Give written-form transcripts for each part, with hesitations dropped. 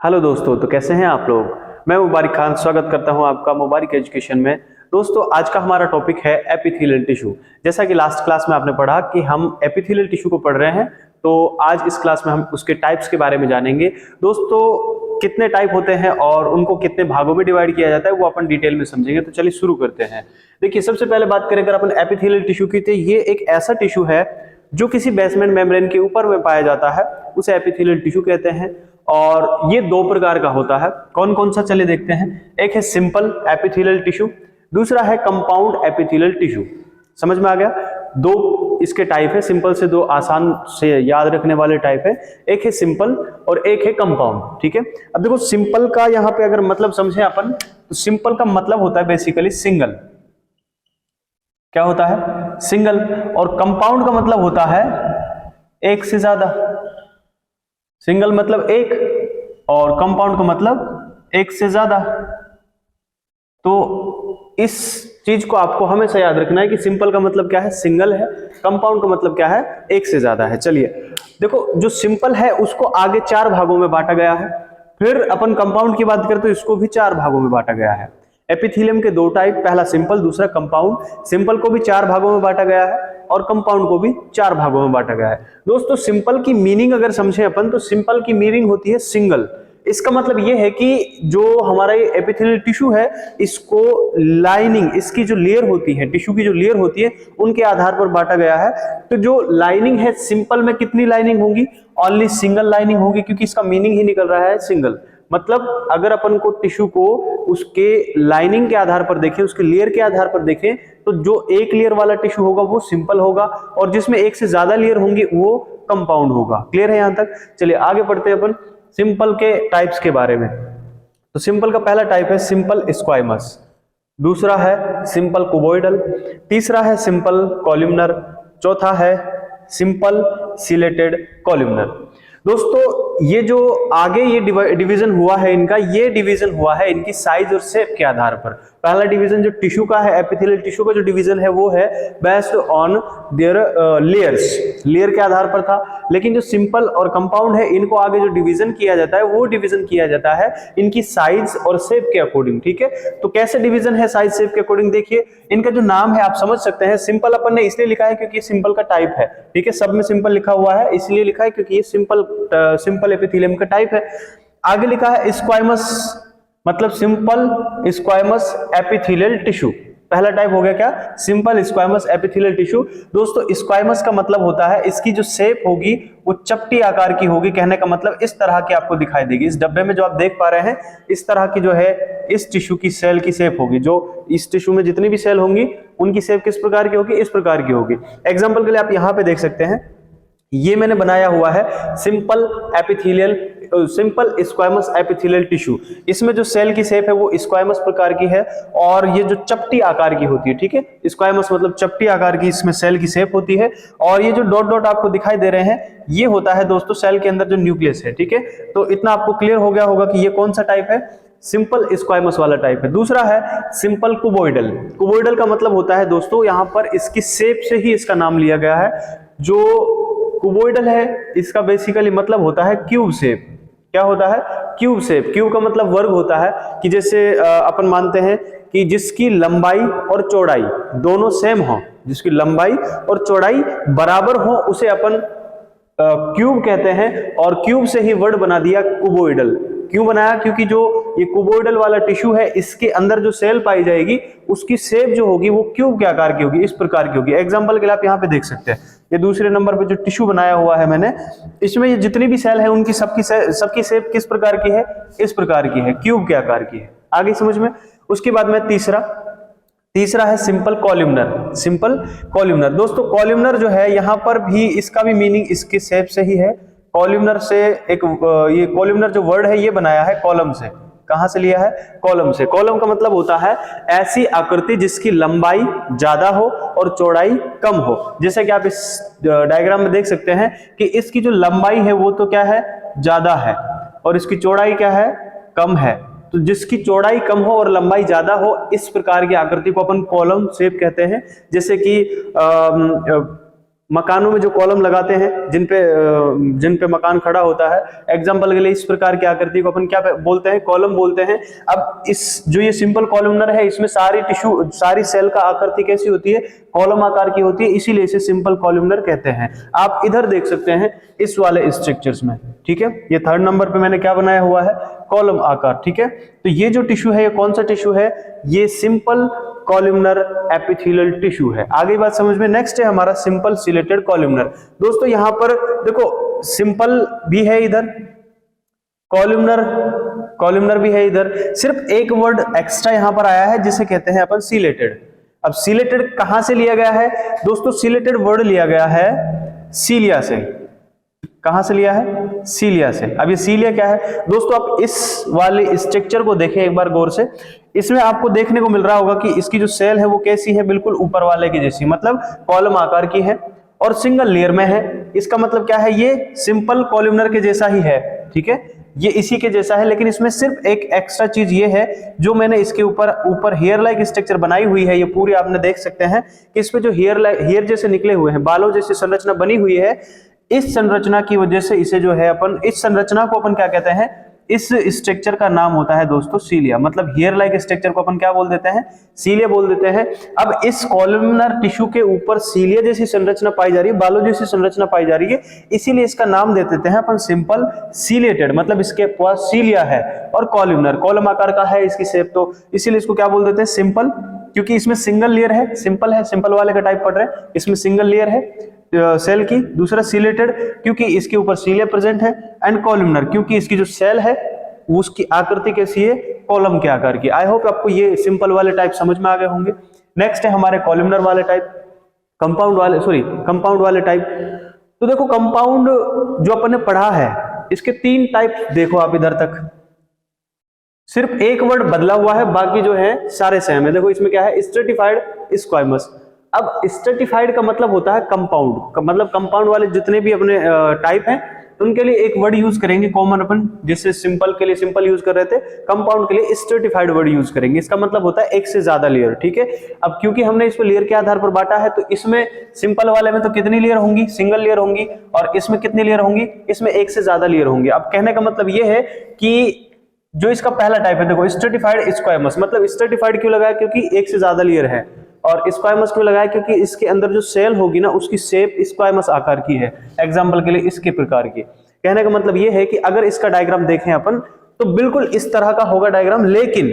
Hello दोस्तों, तो कैसे हैं आप लोग। मैं मुबारिक खान स्वागत करता हूं आपका मुबारिक एजुकेशन में। दोस्तों, आज का हमारा टॉपिक है एपिथेलियल टिश्यू। जैसा कि लास्ट क्लास में आपने पढ़ा कि हम एपिथेलियल टिश्यू को पढ़ रहे हैं, तो आज इस क्लास में हम उसके टाइप्स के बारे में जानेंगे। दोस्तों, कितने टाइप होते हैं और उनको कितने भागों में डिवाइड किया जाता है वो अपन डिटेल में समझेंगे। तो चलिए शुरू करते हैं। देखिए, सबसे पहले बात करें अगर अपन एपिथेलियल टिश्यू की, तो ये एक ऐसा टिश्यू है जो किसी बेसमेंट मेम्ब्रेन के ऊपर में पाया जाता है, उसे एपिथेलियल टिश्यू कहते हैं। और ये दो प्रकार का होता है। कौन कौन सा, चलिए देखते हैं। एक है सिंपल एपिथेलियल टिश्यू, दूसरा है कंपाउंड एपिथेलियल टिश्यू। समझ में आ गया। दो इसके टाइप है, सिंपल से दो आसान से याद रखने वाले टाइप है। एक है सिंपल और एक है कंपाउंड। ठीक है, अब देखो सिंपल का यहाँ पे अगर मतलब समझे अपन, तो सिंपल का मतलब होता है बेसिकली सिंगल। क्या होता है? सिंगल। और कंपाउंड का मतलब होता है एक से ज्यादा। सिंगल मतलब एक और कंपाउंड का मतलब एक से ज्यादा। तो इस चीज को आपको हमेशा याद रखना है कि सिंपल का मतलब क्या है? सिंगल है। कंपाउंड का मतलब क्या है? एक से ज्यादा है। चलिए देखो, जो सिंपल है उसको आगे चार भागों में बांटा गया है। फिर अपन कंपाउंड की बात करें तो इसको भी चार भागों में बांटा गया है। एपिथेलियम के दो टाइप, पहला सिंपल, दूसरा कंपाउंड। सिंपल को भी चार भागों में बांटा गया है और कंपाउंड को भी चार भागों में बांटा गया है। दोस्तों, सिंपल की मीनिंग अगर समझे अपन, तो सिंपल की मीनिंग होती है सिंगल। इसका मतलब यह है कि जो हमारा ये एपिथेलियल टिश्यू है, इसको लाइनिंग, इसकी जो लेयर होती है, टिश्यू की जो लेयर होती है, उनके आधार पर बांटा गया है। तो जो लाइनिंग है सिंपल में, कितनी लाइनिंग होगी? ओनली सिंगल लाइनिंग होगी, क्योंकि इसका मीनिंग ही निकल रहा है सिंगल। मतलब अगर अपन को टिश्यू को उसके लाइनिंग के आधार पर देखें, उसके लेयर के आधार पर देखें, तो जो एक लेयर वाला टिश्यू होगा वो सिंपल होगा, और जिसमें एक से ज्यादा लेयर होंगी वो कंपाउंड होगा। क्लियर है यहां तक? चलिए आगे बढ़ते हैं अपन सिंपल के टाइप्स के बारे में। तो सिंपल का पहला टाइप है सिंपल स्क्वाइमस, दूसरा है सिंपल कुबोइडल, तीसरा है सिंपल कॉलमनर, चौथा है सिंपल सिलेटेड कॉलमनर। दोस्तों, ये जो आगे ये डिवीजन हुआ है इनका, ये डिवीजन हुआ है इनकी साइज और शेप के आधार पर। पहला डिवीजन जो टिश्यू का है, एपिथेलियल टिश्यू का जो डिवीजन है वो है based on their layers, layer के आधार पर था। लेकिन जो सिंपल और कंपाउंड है, इनको आगे जो डिवीजन किया जाता है वो डिवीजन किया जाता है इनकी साइज और शेप के अकॉर्डिंग। ठीक है, तो कैसे डिवीजन है साइज शेप के अकॉर्डिंग? देखिए, इनका जो नाम है आप समझ सकते हैं। सिंपल अपन ने इसलिए लिखा है क्योंकि सिंपल का टाइप है। ठीक है, सब में सिंपल लिखा हुआ है, इसलिए लिखा है क्योंकि ये सिंपल एपिथेलियम का टाइप है। आगे लिखा है स्क्वाइमस, मतलब सिंपल स्क्वाइमस एपिथेलियल टिश्यू। पहला टाइप हो गया क्या? Simple स्क्वाइमस epithelial tissue. दोस्तों, स्क्वाइमस का मतलब होता है इसकी जो शेप होगी वो चपटी आकार की होगी। कहने का मतलब इस तरह की आपको दिखाई देगी। इस डब्बे में जो आप देख पा रहे हैं, इस तरह की जो है इस टिश्यू की सेल की शेप होगी। जो इस टिश्यू में जितनी भी सेल होंगी उनकी शेप किस प्रकार की होगी? इस प्रकार की होगी। एग्जाम्पल के लिए आप यहां पे देख सकते हैं, ये मैंने बनाया हुआ है सिंपल स्क्वाइमस एपिथेलियल टिश्यू। इसमें जो सेल की शेप है वो स्क्वाइमस प्रकार की है, और ये जो चपटी आकार की होती है। ठीक है, स्क्वाइमस मतलब चपटी आकार की इसमें सेल की शेप होती है। और ये जो डॉट डॉट आपको दिखाई दे रहे हैं, ये होता है दोस्तों सेल के अंदर जो न्यूक्लियस है। ठीक है, तो इतना आपको क्लियर हो गया होगा कि ये कौन सा टाइप है? सिंपल स्क्वाइमस वाला टाइप है। दूसरा है सिंपल कुबोइडल। कुबोइडल का मतलब होता है दोस्तों, यहां पर इसकी शेप से ही इसका नाम लिया गया है। जो कुबोइडल है इसका बेसिकली मतलब होता है क्यूब शेप। क्या होता है? Cube shape. क्यूब का मतलब वर्ग होता है, कि जैसे अपन मानते हैं कि जिसकी लंबाई और चौड़ाई दोनों सेम हो, जिसकी लंबाई और चौड़ाई बराबर हो, उसे अपन क्यूब कहते हैं। और क्यूब से ही वर्ड बना दिया कुबोइडल। क्यों बनाया? क्योंकि जो ये कुबोइडल वाला टिश्यू है, इसके अंदर जो सेल पाई जाएगी उसकी शेप जो होगी वो क्यूब के आकार की होगी, इस प्रकार की होगी। एग्जांपल के लिए आप यहाँ पे देख सकते हैं, ये दूसरे नंबर पे जो टिश्यू बनाया हुआ है मैंने, इसमें ये जितनी भी सेल है उनकी सबकी शेप किस प्रकार की है? इस प्रकार की है, क्यूब के आकार की है। आगे समझ में? उसके बाद में तीसरा है सिंपल कॉलमनर। Simple columnar. दोस्तों, कॉलमनर जो है यहां पर भी इसका भी मीनिंग इसके शेप से ही है। कॉलमनर से एक ये कॉलमनर जो वर्ड है ये बनाया है कॉलम से। कहां से लिया है? कॉलम से। कॉलम का मतलब होता है ऐसी आकृति जिसकी लंबाई ज्यादा हो और चौड़ाई कम हो। जैसे कि आप इस डायग्राम में देख सकते हैं कि इसकी जो लंबाई है वो तो क्या है? ज्यादा है, और इसकी चौड़ाई क्या है? कम है। तो जिसकी चौड़ाई कम हो और लंबाई ज्यादा हो, इस प्रकार की आकृति को अपन कॉलम शेप कहते हैं। जैसे कि मकानों में जो कॉलम लगाते हैं, जिन पे मकान खड़ा होता है, एग्जांपल के लिए इस प्रकार की आकृति को अपन क्या बोलते हैं, कॉलम बोलते हैं। अब इस जो ये सिंपल कॉलमनर है, इसमें सारी सेल का आकृति कैसी होती है, कॉलम आकार की होती है, इसीलिए इसे सिंपल कॉलमनर कहते हैं। आप इधर देख सकते हैं इस वाले स्ट्रक्चर्स में, ठीक है, ये 3rd नंबर पे मैंने क्या बनाया हुआ है, कॉलम आकार, ठीक है। तो ये जो टिश्यू है, ये कौन सा टिश्यू है, ये सिंपल कॉलमनर एपिथेलियल टिश्यू है। आगे बात समझ में। नेक्स्ट है हमारा सिंपल सिलेटेड कॉलमनर। दोस्तों यहां पर देखो सिंपल भी है इधर, कॉलमनर भी है इधर, सिर्फ एक वर्ड एक्स्ट्रा यहां पर आया है जिसे कहते हैं अपन सिलेटेड। अब सिलेटेड कहां से लिया गया है दोस्तों, सिलेटेड वर्ड लिया गया है सीलिया से। कहां से लिया है, सीलिया से। अब ये सीलिया क्या है दोस्तों, आप इस वाले स्ट्रक्चर को देखें एक बार गौर से। इसमें आपको देखने को मिल रहा होगा कि इसकी जो सेल है वो कैसी है, बिल्कुल ऊपर वाले की जैसी, मतलब कॉलम आकार की है और सिंगल लेयर में है। इसका मतलब क्या है, ये सिंपल कॉलमनर के जैसा ही है, ठीक है, ये इसी के जैसा है, लेकिन इसमें सिर्फ एक एक्स्ट्रा चीज ये है जो मैंने इसके ऊपर हेयर लाइक स्ट्रक्चर बनाई हुई है। ये पूरी आपने देख सकते हैं कि इसमें जो हेयर जैसे निकले हुए हैं, बालों जैसी संरचना बनी हुई है, इस संरचना की वजह से इसे जो है अपन, इस संरचना को अपन क्या कहते हैं, इस स्ट्रक्चर का नाम होता है दोस्तों सीलिया। मतलब हेयर लाइक स्ट्रक्चर को अपन क्या बोल देते हैं, सीलिया बोल देते हैं। अब इस कॉलमनर टिश्यू के ऊपर सीलिया जैसी संरचना पाई जा रही है, बालों जैसी संरचना पाई जा रही है, इसीलिए इसका नाम दे देते हैं अपन सिंपल सीलेटेड। मतलब इसके पास सीलिया है और कॉलमनर कॉलम आकार का है इसकी शेप, तो इसीलिए इसको क्या बोल देते हैं, सिंपल, क्योंकि इसमें सिंगल लेयर है, सिंपल वाले का टाइप पढ़ रहे हैं, इसमें सिंगल लेयर है सेल की। दूसरा सिलेटेड क्योंकि इसके ऊपर सीलिया प्रेजेंट है, एंड कॉलमनर क्योंकि इसकी जो सेल है उसकी आकृति कैसी है, कॉलम के आकार की। आई होप आपको ये सिंपल वाले टाइप समझ में आ गए होंगे। नेक्स्ट है हमारे कॉलमनर वाले टाइप, कंपाउंड वाले टाइप। तो देखो कंपाउंड जो अपन ने पढ़ा है, इसके 3 टाइप देखो आप इधर तक, सिर्फ एक वर्ड बदला हुआ है, बाकी जो है सारे सेम है। देखो इसमें क्या है, स्ट्रेटिफाइड, स्क्वाइमस। अब स्ट्रेटिफाइड का मतलब होता है कंपाउंड, मतलब कंपाउंड वाले जितने भी अपने टाइप हैं उनके लिए एक वर्ड यूज करेंगे कॉमन अपन, जैसे सिंपल के लिए सिंपल यूज कर रहे थे, कंपाउंड के लिए स्ट्रेटिफाइड वर्ड यूज करेंगे। इसका मतलब होता है एक से ज्यादा लेयर, ठीक है। अब क्योंकि हमने इसको लेयर के आधार पर बांटा है, तो इसमें सिंपल वाले में तो कितनी लेयर होंगी, सिंगल लेयर होंगी, और इसमें कितनी लेयर होंगी, इसमें एक से ज्यादा लेयर होंगी। अब कहने का मतलब ये है कि जो इसका पहला टाइप है, देखो स्ट्रेटिफाइड स्क्वाइमस, मतलब स्ट्रेटिफाइड क्यों लगाया, क्योंकि एक से ज्यादा लेयर है, और स्क्वाइमस क्यों लगाया, क्योंकि इसके अंदर जो सेल होगी ना उसकी शेप स्क्वाइमस आकार की है, एग्जांपल के लिए इसके प्रकार की। कहने का मतलब ये है कि अगर इसका डायग्राम देखें अपन तो बिल्कुल इस तरह का होगा डायग्राम, लेकिन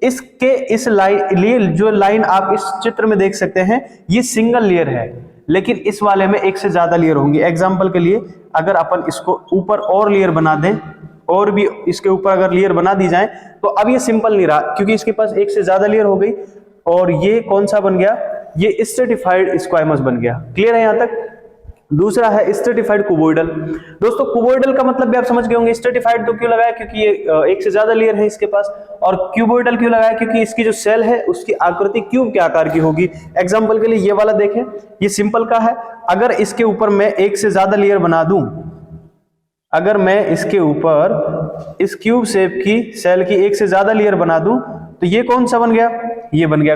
इसके इस लाइन, जो लाइन आप इस चित्र में देख सकते हैं, ये सिंगल लेयर है, लेकिन इस वाले में एक से ज्यादा लेयर होंगी। एग्जाम्पल के लिए अगर अपन इसको ऊपर और लेयर बना दें, और भी इसके ऊपर अगर लेयर बना दी जाए, तो अब ये सिंपल नहीं रहा, क्योंकि इसके पास एक से ज्यादा लेयर हो गई, और ये कौन सा बन गया, ये स्ट्रेटिफाइड स्क्वाइमस बन गया। क्लियर है यहां तक। दूसरा है स्ट्रेटिफाइड क्यूबॉइडल। दोस्तों क्यूबॉइडल का मतलब भी आप समझ गए होंगे। स्ट्रेटिफाइड तो क्यों लगाया, क्योंकि ये एक से ज्यादा लेयर है इसके पास, और क्यूबॉइडल क्यों लगाया, क्योंकि इसकी जो सेल है उसकी आकृति क्यूब के आकार की होगी। एग्जांपल के लिए ये वाला देखें, ये सिंपल का है, अगर इसके ऊपर मैं एक से ज्यादा लेयर बना दूं, अगर मैं इसके ऊपर इस क्यूब शेप की सेल की एक से ज्यादा लेयर बना दूं, तो ये कौन सा बन गया, ये बन गया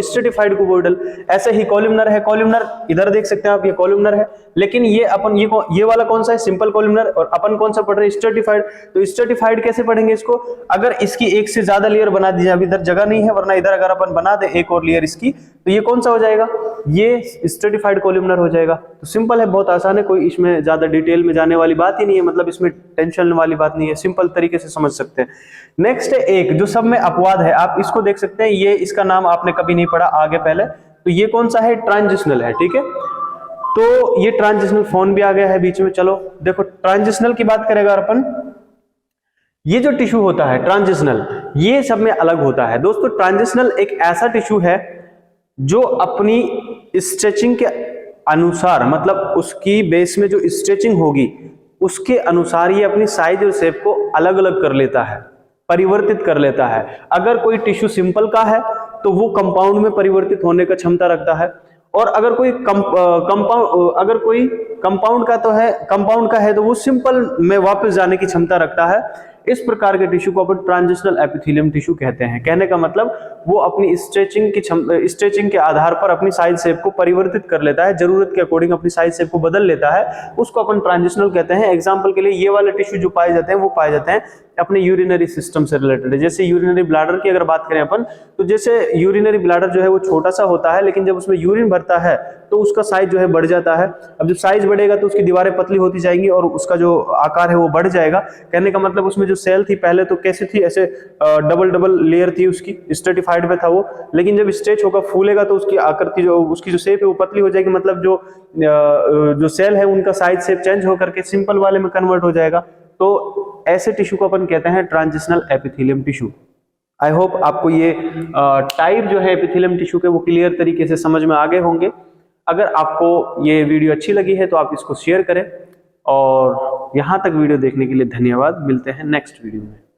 स्ट्रेटिफाइड क्यूबॉइडल। ऐसे ही कॉलमनर है, कॉलमनर इधर देख सकते हैं आप, ये कॉलमनर है, लेकिन ये अपन ये वाला कौन सा है, सिंपल कॉलमनर, और अपन कौन सा पढ़ रहे हैं, स्ट्रेटिफाइड। तो स्ट्रेटिफाइड कैसे पढ़ेंगे इसको, अगर इसकी एक से ज्यादा लेयर बना दी जाए, अभी इधर जगह नहीं है, वरना इधर अगर अपन बना दे एक और लेयर इसकी, तो ये कौन सा हो जाएगा, ये स्ट्रेटिफाइड कॉलमनर हो जाएगा। तो सिंपल है, बहुत आसान है, कोई इसमें ज्यादा डिटेल में जाने वाली बात ही नहीं है, मतलब इसमें टेंशन वाली बात नहीं है, सिंपल तरीके से समझ सकते हैं। नेक्स्ट है एक जो सब में अपवाद है, आप इसको देख सकते हैं, ये इसका नाम आपने कभी नहीं पढ़ा आगे पहले, तो ये कौन सा है, ट्रांजिशनल है, ठीक है। तो ये ट्रांजिशनल फोन भी आ गया है बीच में। चलो देखो ट्रांजिशनल की बात करेगा अपन, ये जो टिश्यू होता है ट्रांजिशनल, ये सब में अलग होता है। दोस्तों ट्रांजिशनल एक ऐसा टिश्यू है जो अपनी स्ट्रेचिंग के अनुसार, मतलब उसकी बेस में जो स्ट्रेचिंग होगी उसके अनुसार ये अपनी साइज और शेप को अलग अलग कर लेता है, परिवर्तित कर लेता है। अगर कोई टिश्यू सिंपल का है तो वो कंपाउंड में परिवर्तित होने का क्षमता रखता है, और अगर कोई कंपाउंड का है तो वो सिंपल में वापस जाने की क्षमता रखता है। इस प्रकार के टिश्यू को अपन ट्रांजिशनल एपिथेलियम टिश्यू कहते हैं। कहने का मतलब वो अपनी स्ट्रेचिंग के आधार पर अपनी साइज शेप को परिवर्तित कर लेता है, जरूरत के अकॉर्डिंग अपनी साइज शेप को बदल लेता है, उसको अपन ट्रांजिशनल कहते हैं। एग्जांपल के लिए ये वाले टिश्यू जो पाए जाते हैं वो पाए जाते हैं अपने यूरिनरी सिस्टम से रिलेटेड है। जैसे यूरिनरी ब्लैडर की अगर बात करें अपन, तो जैसे यूरिनरी ब्लैडर जो है वो छोटा सा होता है, लेकिन जब उसमें यूरिन भरता है तो उसका साइज जो है बढ़ जाता है। अब जब साइज बढ़ेगा तो उसकी दीवारें पतली होती जाएंगी और उसका जो आकार है वो बढ़ जाएगा। कहने का मतलब उसमें जो सेल थी पहले तो कैसी थी, ऐसे डबल लेयर थी उसकी, स्ट्रेटिफाइड में था वो, लेकिन जब स्ट्रेच होगा फूलेगा तो उसकी आकृति जो उसकी जो शेप है वो पतली हो जाएगी। मतलब जो सेल है उनका साइज शेप चेंज होकर के सिंपल वाले में कन्वर्ट हो जाएगा। तो ऐसे टिश्यू को अपन कहते हैं transitional epithelium tissue. I hope आपको ये टाइप जो है एपिथेलियम टिश्यू के वो क्लियर तरीके से समझ में आ गए होंगे। अगर आपको ये वीडियो अच्छी लगी है तो आप इसको शेयर करें, और यहाँ तक वीडियो देखने के लिए धन्यवाद। मिलते हैं नेक्स्ट वीडियो में।